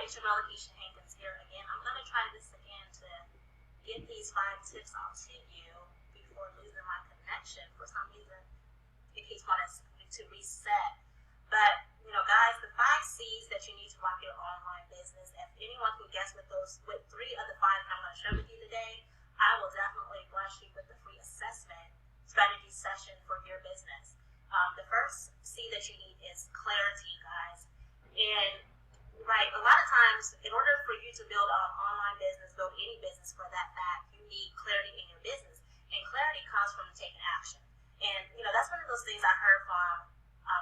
it's your girl LaKeisha here again. I'm going to try this again to get these 5 tips out to you before losing my connection. For some reason, it keeps wanting to reset. But, guys, the 5C's that you need to rock your online business, if anyone can guess with 3 of the 5 that I'm going to share with you today, I will definitely bless you with the free assessment strategy session for your business. The first C that you need is clarity, guys. And right, a lot of times, in order for you to build an online business, build any business for that fact, you need clarity in your business. And clarity comes from taking action. And, that's one of those things I heard from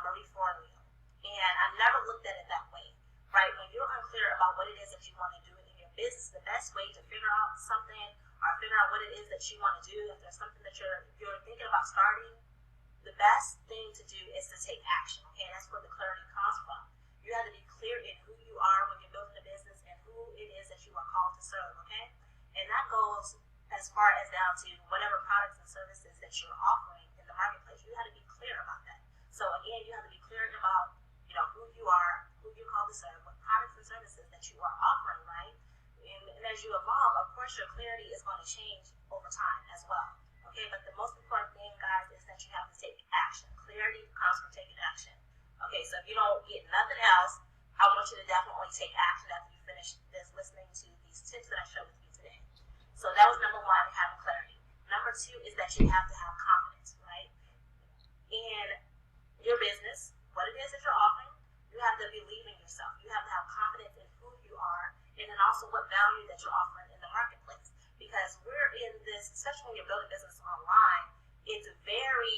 Marie Forleo. And I never looked at it that way, right? When you're unclear about what it is that you want to do in your business, the best way to figure out something or figure out what it is that you want to do, if there's something that you're thinking about starting, the best thing to do is to take action, okay? That's where the clarity comes from. You have to be clear in who you are when you're building a business and who it is that you are called to serve, okay? And that goes as far as down to whatever products and services that you're offering in the marketplace. You have to be clear about that. So again, you have to be clear about, who you are, who you're called to serve, what products and services that you are offering, right? And as you evolve, of course, your clarity is going to change over time as well, okay? But the most important thing, guys, is that you have to take action. Clarity comes from taking action. Okay, so if you don't get nothing else, I want you to definitely take action after you finish this listening to these tips that I shared with you today. So that was number 1, having clarity. Number 2 is that you have to have confidence, right? In your business, what it is that you're offering, you have to believe in yourself. You have to have confidence in who you are and then also what value that you're offering in the marketplace. Because we're in this, especially when you're building business online, it's very,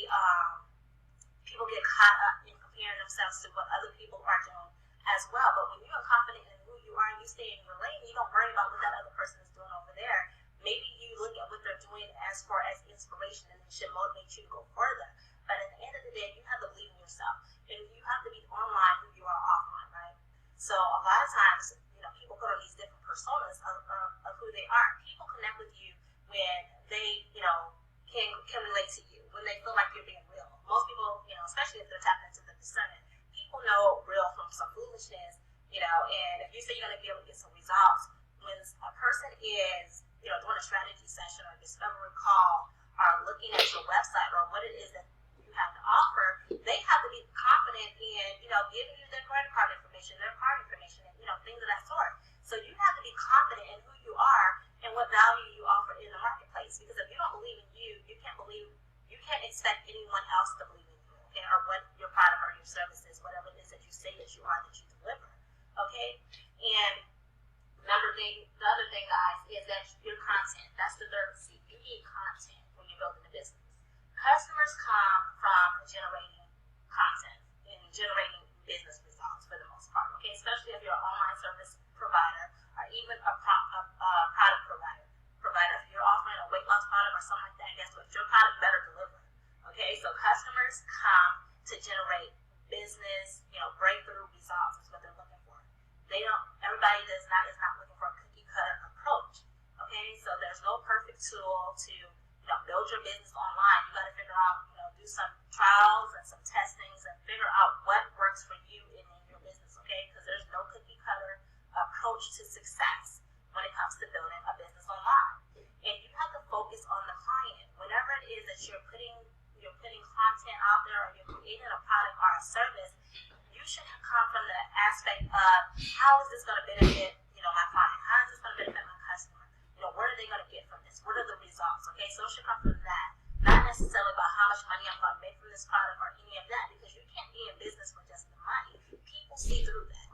people get caught up in comparing themselves to what other people are doing as well. But when you're confident in who you are and you stay in your lane, you don't worry about what that other person is doing over there. Maybe you look at what they're doing as far as inspiration, and it should motivate you to go further. But at the end of the day, you have to believe in yourself. And you have to be online who you are offline, right? So a lot of times, people put on these different personas of who they are. People connect with you when they, can relate to you, when they feel like you're being real. Most people, especially if they're tapped into the discernment, people know real from some foolishness, and if you say you're going to be able to get some results, when a person is, doing a strategy session or a discovery call or looking at your website or what it is that you have to offer, they have to be confident in, giving you their credit card information, their card information, and, things of that sort. So you have to be confident in who you are and what value you offer in the marketplace. Because if you don't believe in you, you can't expect anyone else to believe in you, okay, or what your product or your service is, whatever it is that you say that you are, that you deliver, okay? And the other thing, guys, is that your content. That's the third C. You need content when you're building a business. Customers come from generating content and generating business results for the most part, okay? Especially if you're an online service provider or even a product provider. If you're offering a weight loss product or something like that, guess what? Your product better deliver, okay? So customers come to generate business, breakthrough results is what they're looking for. Everybody is not looking for a cookie cutter approach, okay? So there's no perfect tool to build your business online. You got to figure out, do some trials and some testings and figure out what works for you in your business, okay? Because there's no cookie cutter approach to success when it comes to building a business online. And you have to focus on the client. Whenever it is that you're putting content out there or you're creating a product or a service, you should come from the aspect of how is this going to benefit, my client? How is this going to benefit my customer? What are they going to get from this? What are the results? Okay, so it should come from that. Not necessarily about how much money I'm going to make from this product or any of that, because you can't be in business for just the money. People see through that,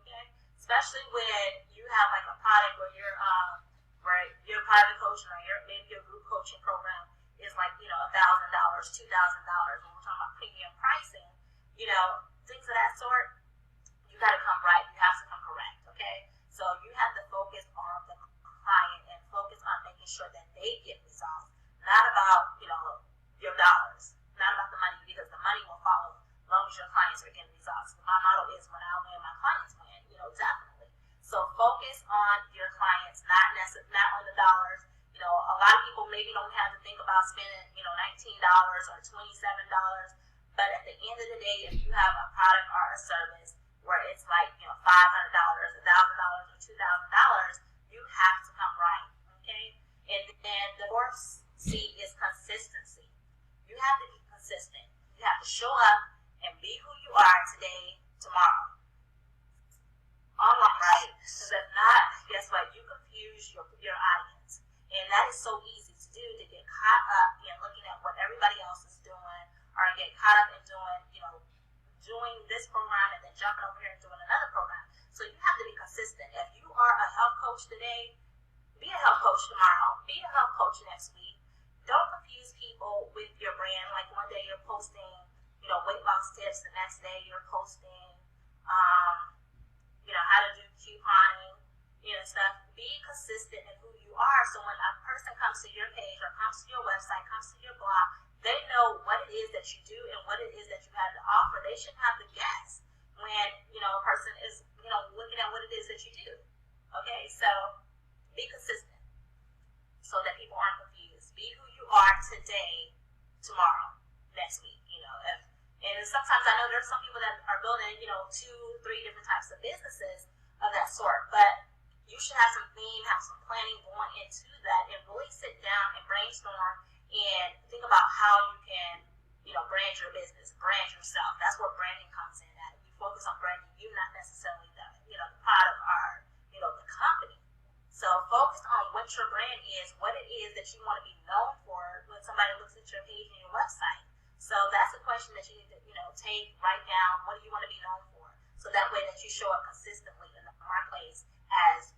okay? Especially when you have like a product where your private coaching or maybe your group coaching program is like, $1,000, $2,000. When we're talking about premium pricing, things of that sort, you got to come right. You have to come correct, okay? So you have to focus on the client and focus on making sure that they get results, not about your dollars, not about the money, because the money will follow as long as your clients are getting results. My motto is when I win, my clients win, definitely. So focus on your clients, not on the dollars. A lot of people maybe don't have to think about spending $19 or $27, but at the end of the day, if you have a product or a service where it's like $500, $1,000 show up and be who you are today, tomorrow. Online, right? Because if not, guess what? You confuse your audience. And that is so easy to do, to get caught up in looking at what everybody else is doing, or get caught up in doing this program and then jumping over here and doing another program. So you have to be consistent. If you are a health coach today, be a health coach tomorrow. Be a health coach next week. Don't confuse people with your brand. Like one day you're posting, weight loss tips. The next day you're posting, how to do couponing, stuff. Be consistent in who you are. So when a person comes to your page or comes to your website, comes to your blog, they know what it is that you do and what it is that you have to offer. They shouldn't have to guess when, a person is, looking at what it is that you do. Okay, so be consistent so that people aren't confused. Be who you are today, tomorrow, next week, and sometimes I know there's some people that are building, 2, 3 different types of businesses of that sort, but you should have some theme, have some planning going into that, and really sit down and brainstorm and think about how you can, brand your business, brand yourself. That's where branding comes in at. You focus on branding you, not necessarily the product or, the company. So focus on what your brand is, what it is that you want to be known for when somebody looks at your page and your website. So that's a question that you need to, take, write down. What do you want to be known for? So that way that you show up consistently in the marketplace as,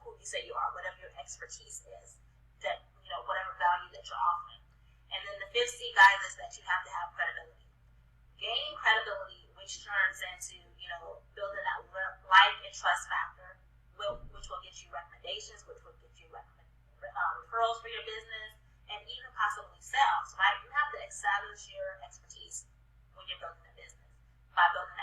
who you say you are, whatever your expertise is, that, whatever value that you're offering. And then the 5th C, guys, is that you have to have credibility. Gaining credibility, which turns into, building that like and trust factor, which will get you recommendations, which will get you referrals for your business, and even possibly sales, right? You have to establish your expertise when you're building a business by building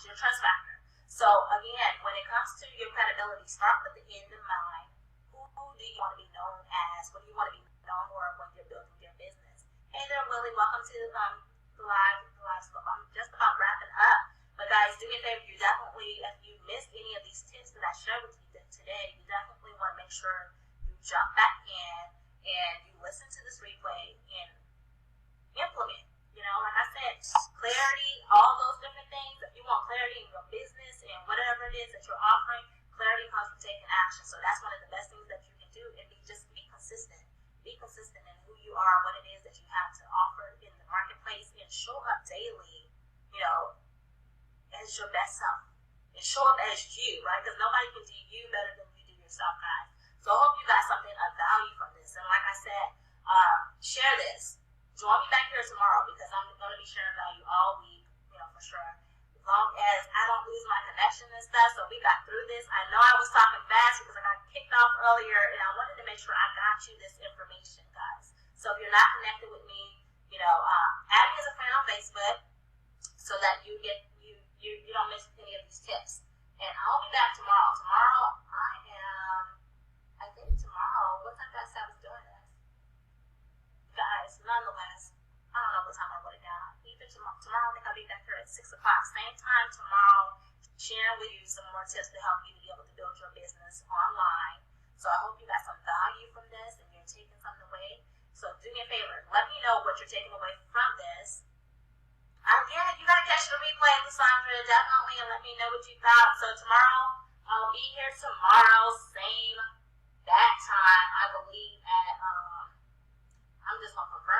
your trust factor. So again, when it comes to your credibility, start with the end in mind. Who do you want to be known as? What do you want to be known for when you're building your business? Hey there, Willie. Welcome to the live scope. I'm just about wrapping up. But guys, do me a favor. You definitely, if you missed any of these tips that I shared with you today, you definitely want to make sure you jump back in and you listen to this replay and implement. Like I said, clarity, all those different things. If you want clarity in your business and whatever it is that you're offering, clarity comes from taking action. So that's one of the best things that you can do, and just be consistent. Be consistent in who you are, what it is that you have to offer in the marketplace, and show up daily, as your best self. And show up as you, right? Because nobody can do you better than you do yourself, guys. So I hope you got something of value from this. And like I said, share this. Join me back here tomorrow because I'm going to be sharing value all week, for sure. As long as I don't lose my connection and stuff, so we got through this. I know I was talking fast because I got kicked off earlier, and I wanted to make sure I got you this information, guys. So if you're not connected with me, add me as a friend on Facebook so that you don't miss any of these tips. And I'll be back tomorrow. What time did I say I was doing this? Guys, nonetheless, I don't know what time I wrote it down. Either tomorrow, I think I'll be back here at 6 o'clock. Same time tomorrow, sharing with you some more tips to help you to be able to build your business online. So I hope you got some value from this and you're taking something away. So do me a favor. Let me know what you're taking away from this. Again, you got to catch the replay, Lysandra, definitely, and let me know what you thought. So tomorrow, I'll be here tomorrow, same that time, I believe, at, I'm just going to confirm